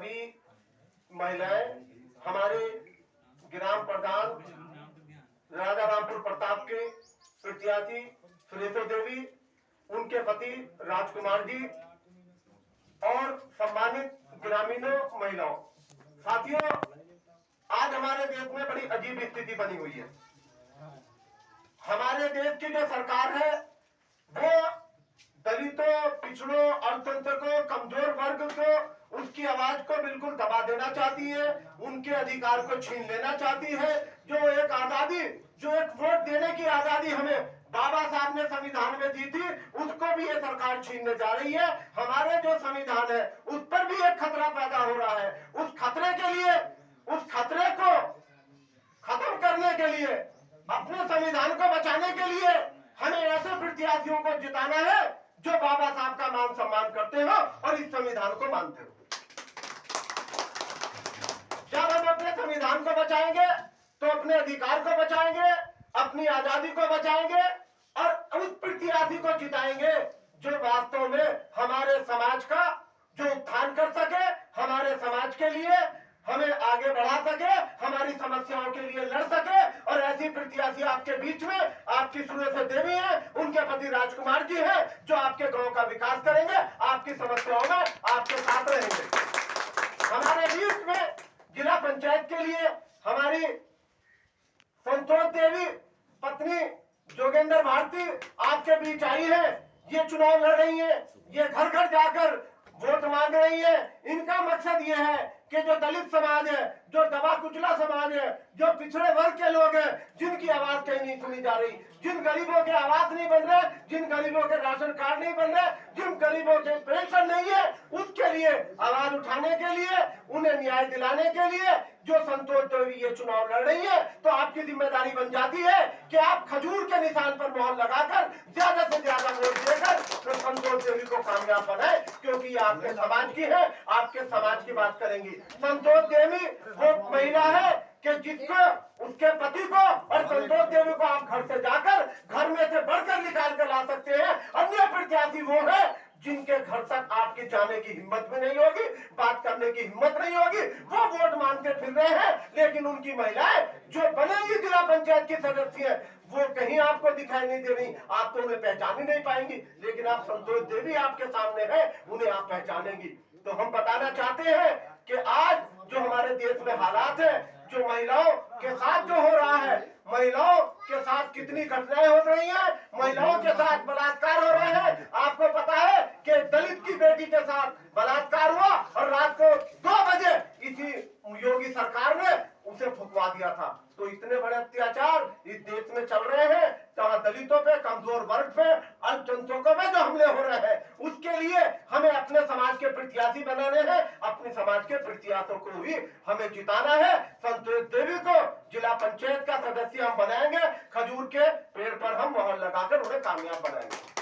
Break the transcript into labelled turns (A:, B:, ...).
A: सभी महिलाएं, हमारे ग्राम प्रधान राजा रामपुर प्रताप के प्रत्याशी सुरेश्वर देवी, उनके पति राजकुमार जी और सम्मानित ग्रामीणों, महिलाओं। साथियों, आज हमारे देश में बड़ी अजीब स्थिति बनी हुई है। हमारे देश की जो सरकार है वो दलितों, पिछड़ों, अर्थतंत्र को, कमजोर वर्ग को, उसकी आवाज को बिल्कुल दबा देना चाहती है, उनके अधिकार को छीन लेना चाहती है। जो एक आजादी, जो एक वोट देने की आजादी हमें बाबा साहब ने संविधान में दी थी, उसको भी ये सरकार छीनने जा रही है। हमारे जो संविधान है उस पर भी एक खतरा पैदा हो रहा है। उस खतरे के लिए, उस खतरे को खत्म करने के लिए, अपने संविधान को बचाने के लिए हमें ऐसे प्रत्याशियों को जिताना है जो बाबा साहब का मान सम्मान करते हो और इस संविधान को मानते हो। जब हम अपने संविधान को बचाएंगे तो अपने अधिकार को बचाएंगे, अपनी आजादी को बचाएंगे और उस प्रत्याशी को जिताएंगे जो वास्तव में हमारे समाज का जो उत्थान कर सके, हमारे समाज के लिए हमें आगे बढ़ा सके, हमारी समस्याओं के लिए लड़ सके। और ऐसी प्रत्याशी आपके बीच में आपकी सुरेश्वर देवी है, उनके पति राजकुमार जी हैं, जो आपके गांव का विकास करेंगे, आपकी समस्याओं में आपके साथ रहेंगे। हमारे बीच में जिला पंचायत के लिए हमारी संतोष देवी पत्नी जोगेंद्र भारती आपके बीच आई है। ये चुनाव लड़ रही है, ये घर घर जाकर वोट मांग रही है। इनका मकसद ये है कि जो दलित समाज है, जो दबा कुचला समाज है, जो पिछड़े वर्ग के लोग हैं, जिनकी आवाज कहीं नहीं सुनी जा रही, जिन गरीबों के आवास नहीं बन रहे, जिन गरीबों के राशन कार्ड नहीं बन रहे, जिन गरीबों के पेंशन नहीं है, उसके लिए आवाज उठाने के लिए, उन्हें न्याय दिलाने के लिए जो संतोष देवी ये चुनाव लड़ रही है, तो आपकी जिम्मेदारी बन जाती है कि आप खजूर के निशान पर मोहर लगाकर ज्यादा से ज्यादा वोट देकर तो संतोष देवी को कामयाब बनाए, क्योंकि ये आपके समाज की है, आपके समाज की बात करेंगी। संतोष देवी वो महिला है कि जिसको, उसके पति को और संतोष देवी को आप घर से जाकर, घर में से बढ़कर निकाल कर ला सकते हैं। अन्य प्रत्याशी वो है जिनके घर तक आपके जाने की हिम्मत भी नहीं होगी, बात करने की हिम्मत नहीं होगी, वो वोट मांगते फिर रहे हैं। लेकिन उनकी महिलाएं जो बनेगी जिला पंचायत की सदस्य है, वो कहीं आपको दिखाई नहीं दे रही, आप तो उन्हें पहचान ही नहीं पाएंगी। लेकिन आप संतोष देवी आपके सामने है, उन्हें आप पहचानेंगी। तो हम बताना चाहते हैं कि आज जो हमारे देश में हालात है, जो महिलाओं के साथ जो हो रहा है, महिलाओं के साथ कितनी घटनाएं हो रही हैं, महिलाओं के साथ बलात्कार हो रहे हैं। आपको पता है कि दलित की बेटी के साथ बलात्कार हुआ और रात को 2 बजे इसी योगी सरकार ने उसे फुकवा दिया था। तो इतने बड़े अत्याचार इस देश में चल रहे हैं, जहाँ दलितों पे, कमजोर वर्ग पे, अल्पसंख्यकों पे जो हमले हो रहे हैं, उसके लिए हमें अपने समाज के प्रत्याशी बनाने हैं, अपने समाज के प्रत्याशियों को भी हमें जिताना है। संतोष देवी को जिला पंचायत का सदस्य हम बनाएंगे, खजूर के पेड़ पर हम मोहर लगाकर उन्हें कामयाब बनाएंगे।